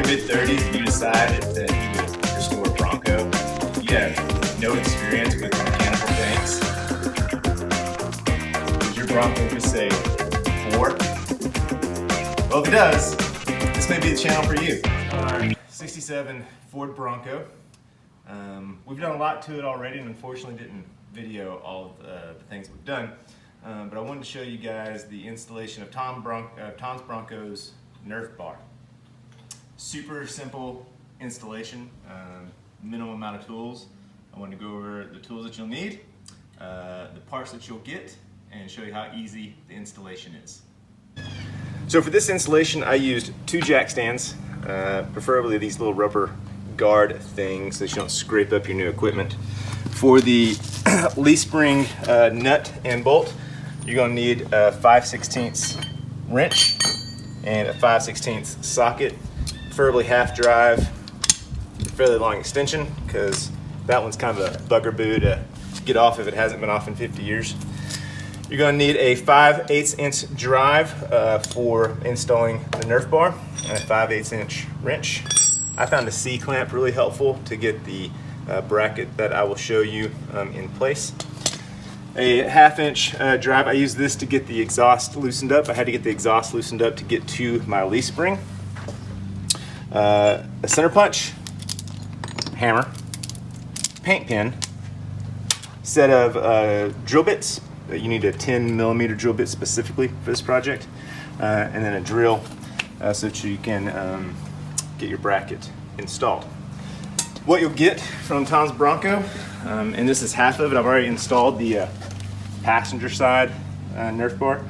mid-30s and you decide that you're just going to wear Bronco, you have no experience with mechanical things, does your Bronco just say 4? Well, if it does, this may be the channel for you. Our 67 Ford Bronco. We've done a lot to it already and unfortunately didn't video all of the things we've done. But I wanted to show you guys the installation of Tom's Bronco's Nerf bar. Super simple installation, minimum amount of tools. I want to go over the tools that you'll need, the parts that you'll get, and show you how easy the installation is. So for this installation I used 2 jack stands, preferably these little rubber guard things so that you don't scrape up your new equipment. For the leaf spring nut and bolt, you're going to need a 5/16 wrench and a 5/16 socket, preferably half drive, fairly long extension because that one's kind of a bugaboo to get off if it hasn't been off in 50 years. You're going to need a 5/8 inch drive for installing the Nerf bar and a 5/8 inch wrench. I found a C-clamp really helpful to get the bracket that I will show you in place. A 1/2 inch drive, I use this to get the exhaust loosened up. I had to get the exhaust loosened up to get to my leaf spring. A center punch, hammer, paint pen, set of drill bits. You need a 10mm drill bit specifically for this project, and then a drill so that you can get your bracket installed. What you'll get from Tom's Bronco, and this is half of it, I've already installed the passenger side Nerf bar,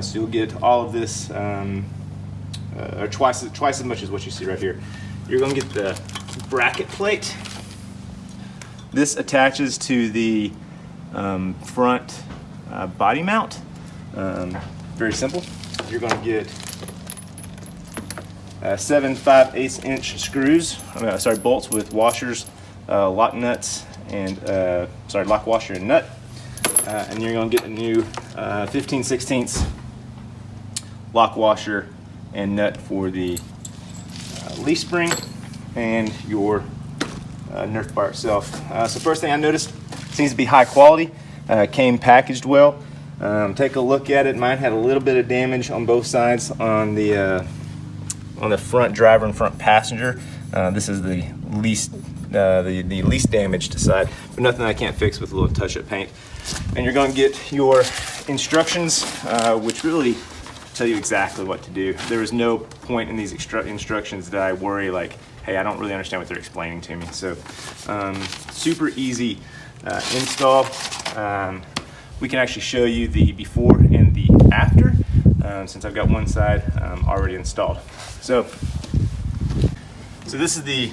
so you'll get all of this, or twice as much as what you see right here. You're going to get the bracket plate. This attaches to the front body mount. Very simple. You're going to get 7 5/8 inch screws, bolts with washers, lock nuts, and lock washer and nut. And you're going to get a new 15/16 lock washer and nut for the leaf spring and your Nerf bar itself. So first thing I noticed, seems to be high quality. Came packaged well. Take a look at it. Mine had a little bit of damage on both sides on the front driver and front passenger. This is the least damaged side, but nothing I can't fix with a little touch-up paint. And you're going to get your instructions, which really tell you exactly what to do. There is no point in these instructions that I worry like, hey, I don't really understand what they're explaining to me. So super easy install. We can actually show you the before and the after, since I've got one side already installed. So this is the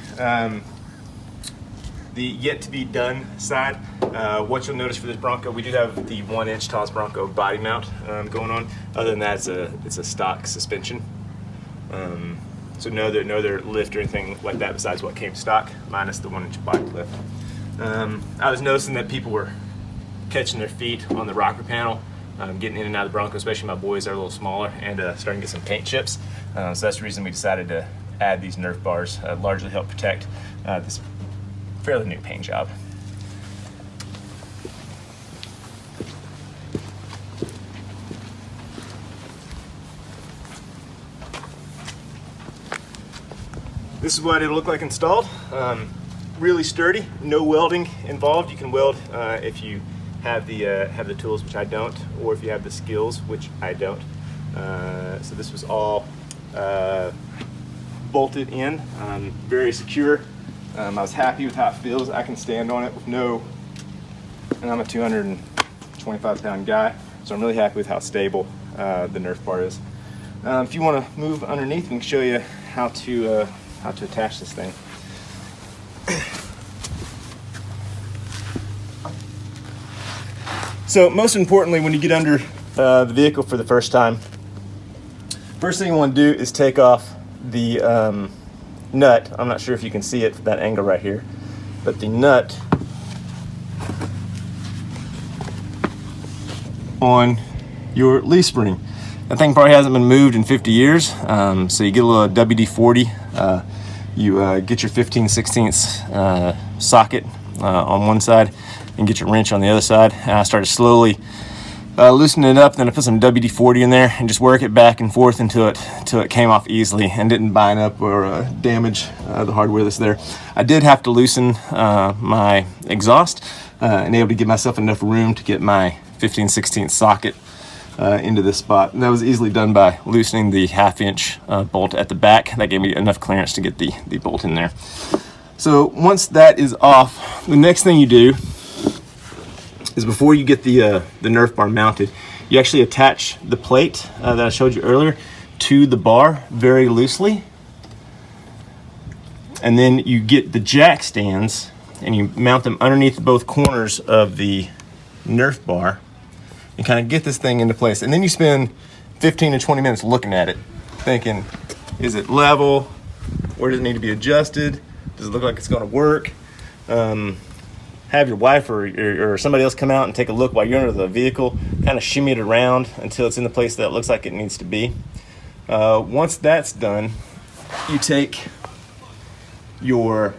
yet to be done side. What you'll notice for this Bronco, we do have the 1 inch Tom's Bronco body mount going on. Other than that, it's a stock suspension. So no other lift or anything like that besides what came stock, minus the 1 inch body lift. I was noticing that people were catching their feet on the rocker panel, getting in and out of the Bronco, especially my boys are a little smaller, and starting to get some paint chips. So that's the reason we decided to add these Nerf bars, largely help protect this fairly new paint job. This is what it'll look like installed. Really sturdy, no welding involved. You can weld if you have the tools, which I don't, or if you have the skills, which I don't. So this was all bolted in, very secure. I was happy with how it feels. I can stand on it with and I'm a 225-pound guy, so I'm really happy with how stable the Nerf bar is. If you want to move underneath, we can show you how to attach this thing. So most importantly, when you get under the vehicle for the first time, first thing you want to do is take off the nut. I'm not sure if you can see it from that angle right here, but the nut on your leaf spring. That thing probably hasn't been moved in 50 years. So you get a little WD-40. You get your 15/16 socket on one side and get your wrench on the other side. And I started slowly loosening it up. Then I put some WD-40 in there and just work it back and forth until it came off easily and didn't bind up or damage the hardware that's there. I did have to loosen my exhaust and able to give myself enough room to get my 15/16 socket into this spot. And that was easily done by loosening the 1/2-inch bolt at the back. That gave me enough clearance to get the bolt in there. So once that is off, the next thing you do is before you get the Nerf bar mounted, you actually attach the plate that I showed you earlier to the bar very loosely. And then you get the jack stands and you mount them underneath both corners of the Nerf bar and kind of get this thing into place. And then you spend 15 to 20 minutes looking at it, thinking, is it level? Where does it need to be adjusted? Does it look like it's gonna work? Have your wife or somebody else come out and take a look while you're under the vehicle, kind of shimmy it around until it's in the place that it looks like it needs to be. Once that's done, you take your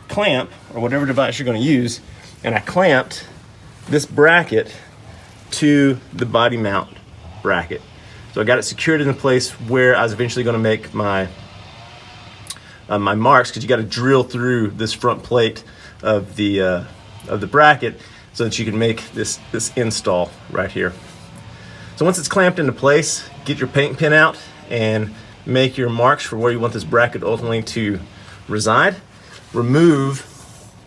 clamp or whatever device you're gonna use, and I clamped this bracket to the body mount bracket. So I got it secured in the place where I was eventually going to make my my marks, because you got to drill through this front plate of the bracket so that you can make this install right here. So once it's clamped into place, get your paint pen out and make your marks for where you want this bracket ultimately to reside. Remove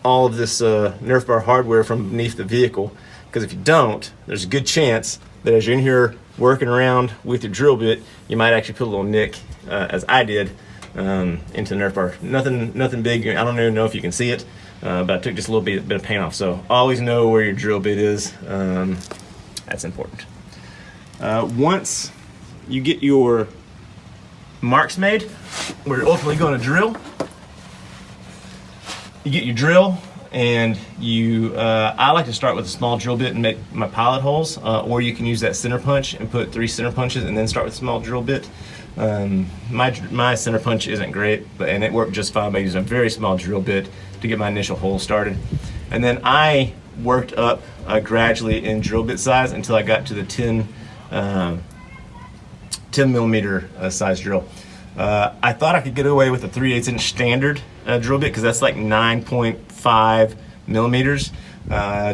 all of this Nerf bar hardware from beneath the vehicle, because if you don't, there's a good chance that as you're in here working around with your drill bit, you might actually put a little nick, as I did, into the Nerf bar. Nothing big. I don't even know if you can see it, but I took just a little bit of paint off. So always know where your drill bit is. That's important. Once you get your marks made, where you're ultimately going to drill, you get your drill. And I like to start with a small drill bit and make my pilot holes, or you can use that center punch and put 3 center punches and then start with a small drill bit. My center punch isn't great, and it worked just fine by using a very small drill bit to get my initial hole started. And then I worked up gradually in drill bit size until I got to the 10 millimeter size drill. I thought I could get away with a 3/8 inch standard drill bit, because that's like 9.5 millimeters.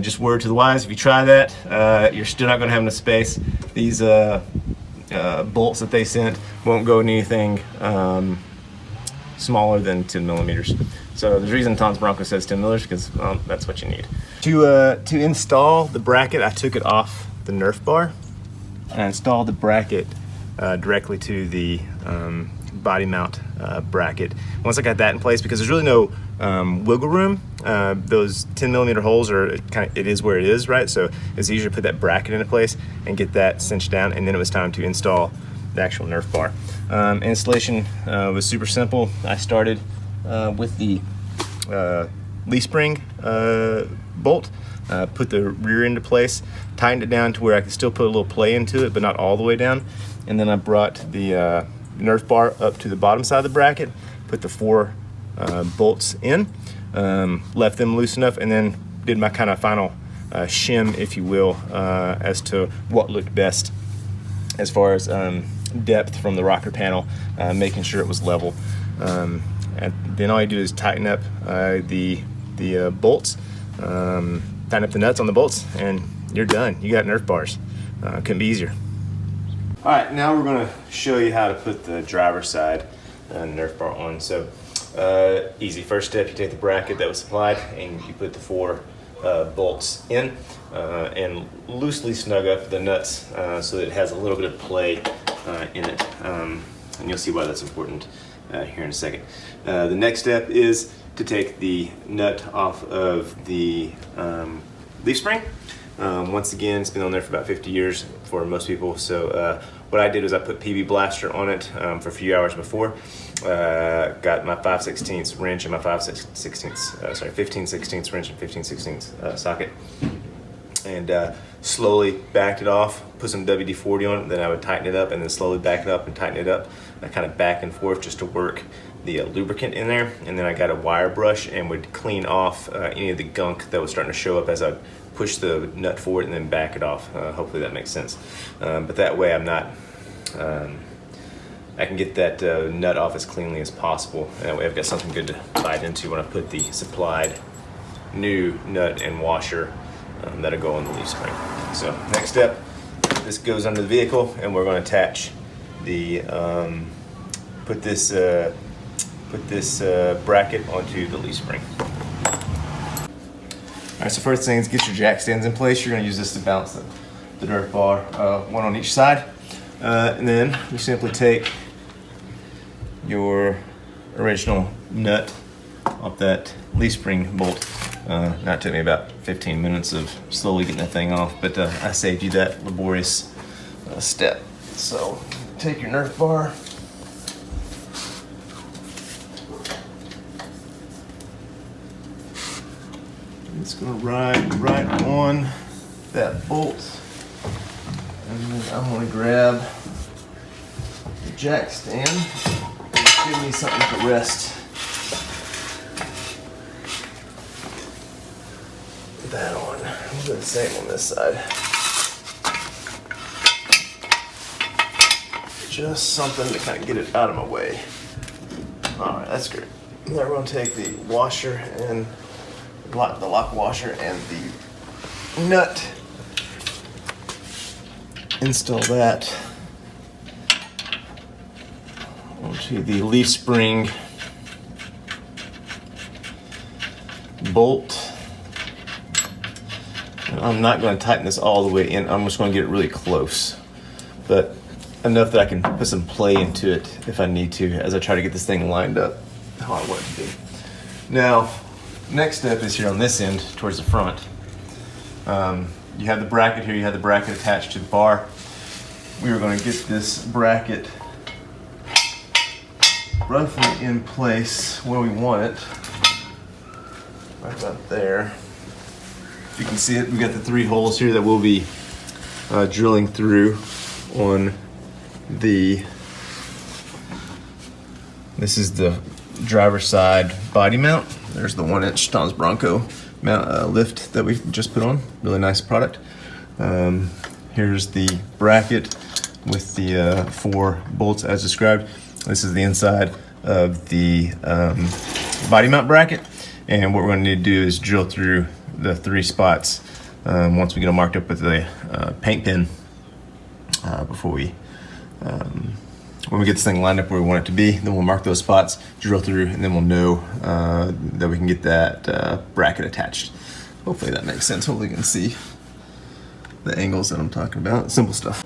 Just word to the wise, if you try that, you're still not going to have enough space. These bolts that they sent won't go in anything smaller than 10 millimeters. So the reason Tom's Bronco says 10 millimeters, because that's what you need. To install the bracket, I took it off the Nerf bar and I installed the bracket directly to the body mount bracket. Once I got that in place, because there's really no wiggle room, those 10 millimeter holes are it is where it is, right? So it's easier to put that bracket into place and get that cinched down, and then it was time to install the actual Nerf bar. Installation was super simple. I started with the leaf spring bolt, put the rear into place, tightened it down to where I could still put a little play into it, but not all the way down. And then I brought the Nerf bar up to the bottom side of the bracket, put the 4 bolts in, left them loose enough, and then did my kind of final shim, if you will, as to what looked best as far as depth from the rocker panel, making sure it was level. And then all you do is tighten up the bolts, tighten up the nuts on the bolts, and you're done. You got Nerf bars. Couldn't be easier. All right, now we're going to show you how to put the driver's side Nerf bar on. So easy. First step, you take the bracket that was supplied and you put the 4 bolts in and loosely snug up the nuts so that it has a little bit of play in it. And you'll see why that's important here in a second. The next step is to take the nut off of the leaf spring. Once again, it's been on there for about 50 years for most people. So what I did was I put PB Blaster on it for a few hours before. Got my 5/16 wrench and my 15/16 wrench and 15/16 socket, and slowly backed it off, put some WD-40 on it, then I would tighten it up and then slowly back it up and tighten it up, kind of back and forth just to work the lubricant in there. And then I got a wire brush and would clean off any of the gunk that was starting to show up as I push the nut forward and then back it off. Hopefully that makes sense. But that way I'm not, I can get that nut off as cleanly as possible. And that way I've got something good to bite into when I put the supplied new nut and washer that'll go on the leaf spring. So next step, this goes under the vehicle and we're going to attach the, put this bracket onto the leaf spring. All right, so first thing is get your jack stands in place. You're going to use this to balance the Nerf bar, one on each side. And then you simply take your original nut off that leaf spring bolt. That took me about 15 minutes of slowly getting that thing off, but I saved you that laborious step. So take your Nerf bar, it's going to ride right on that bolt, and then I'm going to grab the jack stand and give me something to rest that on. We'll do the same on this side. Just something to kind of get it out of my way. All right, that's great. Now we're going to take the washer and the lock washer and the nut, install that onto the leaf spring bolt. And I'm not going to tighten this all the way in. I'm just going to get it really close, but enough that I can put some play into it if I need to as I try to get this thing lined up how I want it to be. Now, next step is here on this end towards the front. You have the bracket here, you have the bracket attached to the bar. We are going to get this bracket roughly in place where we want it, right about there. You can see it, we've got the 3 holes here that we'll be drilling through on the, this is the driver's side body mount. There's the 1-inch Tom's Bronco mount lift that we just put on. Really nice product. Here's the bracket with the 4 bolts as described. This is the inside of the body mount bracket. And what we're going to need to do is drill through the 3 spots once we get them marked up with the paint pen before we, when we get this thing lined up where we want it to be, then we'll mark those spots, drill through, and then we'll know that we can get that bracket attached. Hopefully that makes sense. Hopefully you can see the angles that I'm talking about. Simple stuff.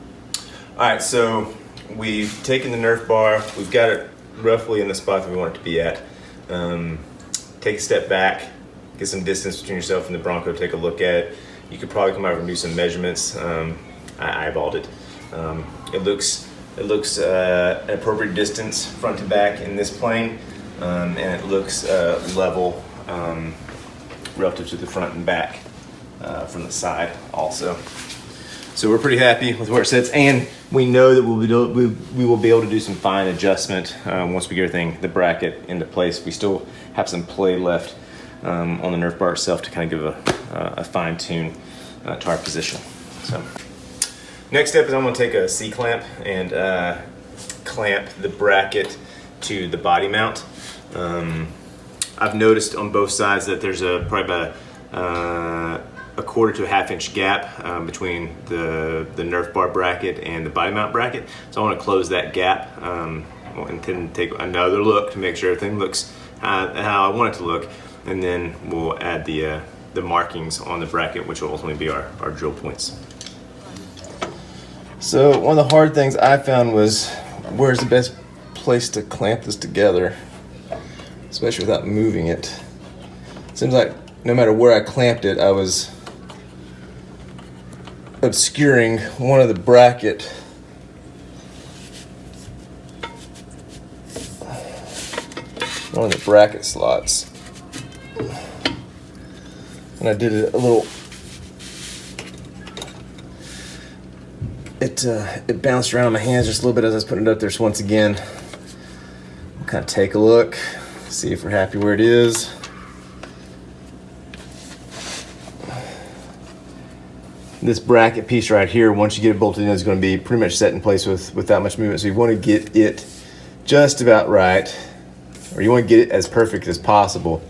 All right, so we've taken the Nerf bar. We've got it roughly in the spot that we want it to be at. Take a step back, get some distance between yourself and the Bronco, take a look at it. You could probably come over and do some measurements. I eyeballed it. It looks an appropriate distance front to back in this plane, and it looks level relative to the front and back from the side also. So we're pretty happy with where it sits, and we know that we will be able to do some fine adjustment once we get everything, the bracket into place. We still have some play left on the Nerf bar itself to kind of give a fine tune to our position. So next step is I'm going to take a C-clamp and clamp the bracket to the body mount. I've noticed on both sides that there's probably about a 1/4 to a 1/2 inch gap between the Nerf bar bracket and the body mount bracket. So I want to close that gap and then take another look to make sure everything looks how I want it to look, and then we'll add the markings on the bracket, which will ultimately be our drill points. So one of the hard things I found was where's the best place to clamp this together, especially without moving it. Seems like no matter where I clamped it, I was obscuring one of the bracket slots. And I did it a little it bounced around in my hands just a little bit as I was putting it up there. So once again, we'll kind of take a look, see if we're happy where it is. This bracket piece right here, once you get it bolted in, is going to be pretty much set in place without much movement. So you want to get it just about right, or you want to get it as perfect as possible.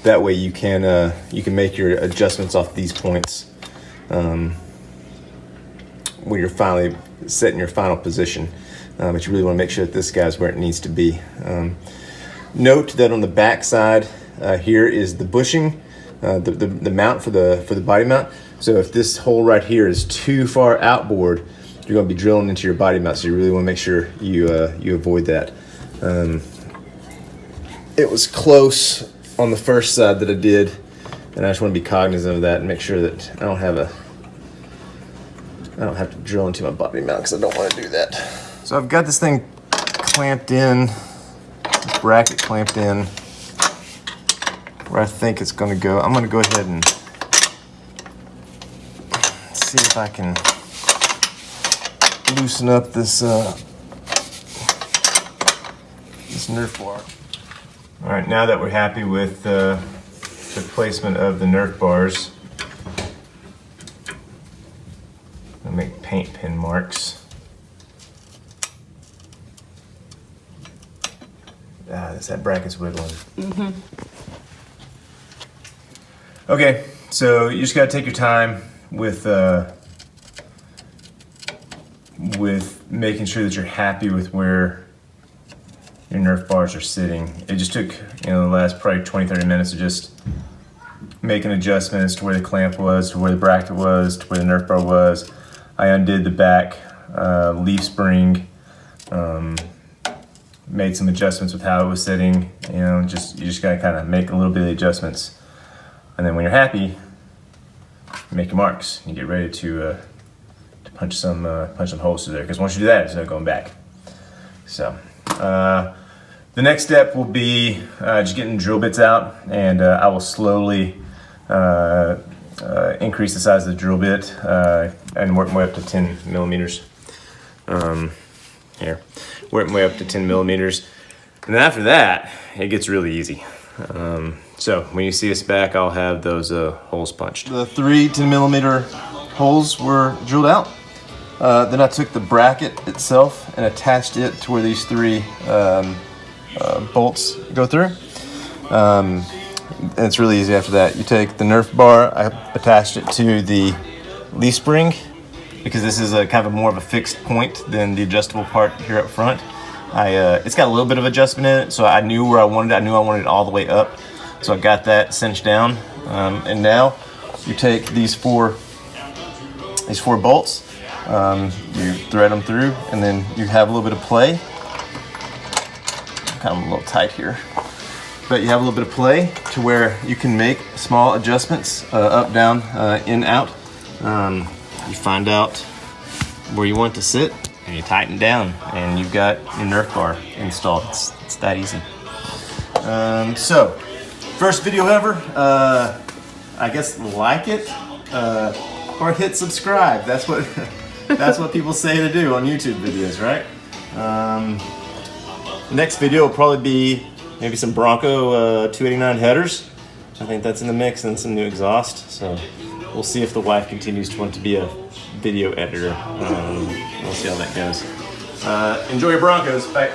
That way you can make your adjustments off these points when you're finally set in your final position. But you really want to make sure that this guy's where it needs to be. Note that on the back side here is the bushing, the mount for the body mount. So if this hole right here is too far outboard, you're going to be drilling into your body mount. So you really want to make sure you avoid that. It was close on the first side that I did, and I just want to be cognizant of that and make sure that I don't have to drill into my body mount, because I don't want to do that. So I've got this thing clamped in, this bracket clamped in where I think it's going to go. I'm going to go ahead and see if I can loosen up this this Nerf bar. All right, now that we're happy with the placement of the Nerf bars, I'll make paint pin marks. That bracket's wiggling. Mm-hmm. Okay, so you just gotta take your time with making sure that you're happy with where your Nerf bars are sitting. It just took, the last probably 20-30 minutes of just making adjustments to where the clamp was, to where the bracket was, to where the Nerf bar was. I undid the back leaf spring, made some adjustments with how it was sitting. You just gotta kind of make a little bit of adjustments, and then when you're happy, make your marks and get ready to punch some holes through there. Because once you do that, it's not going back. So the next step will be just getting drill bits out, and I will slowly increase the size of the drill bit and work my way up to 10 millimeters. Here, work my way up to 10 millimeters, and then after that, it gets really easy. So when you see us back, I'll have those holes punched. The 3 10 millimeter holes were drilled out. Then I took the bracket itself and attached it to where these 3 bolts go through. And it's really easy after that. You take the Nerf bar, I attached it to the leaf spring, because this is a kind of more of a fixed point than the adjustable part here up front. It's got a little bit of adjustment in it, so I knew where I wanted it. I knew I wanted it all the way up, so I got that cinched down. And now you take these four bolts, you thread them through, and then you have a little bit of play. Kind of a little tight here, but you have a little bit of play to where you can make small adjustments, up, down, in, out. You find out where you want it to sit, and you tighten down, and you've got your Nerf bar installed. It's that easy. So, first video ever. I guess like it, or hit subscribe. That's what that's what people say to do on YouTube videos, right? Next video will probably be maybe some Bronco 289 headers. I think that's in the mix, and some new exhaust. So we'll see if the wife continues to want to be a video editor. We'll see how that goes. Enjoy your Broncos. Bye.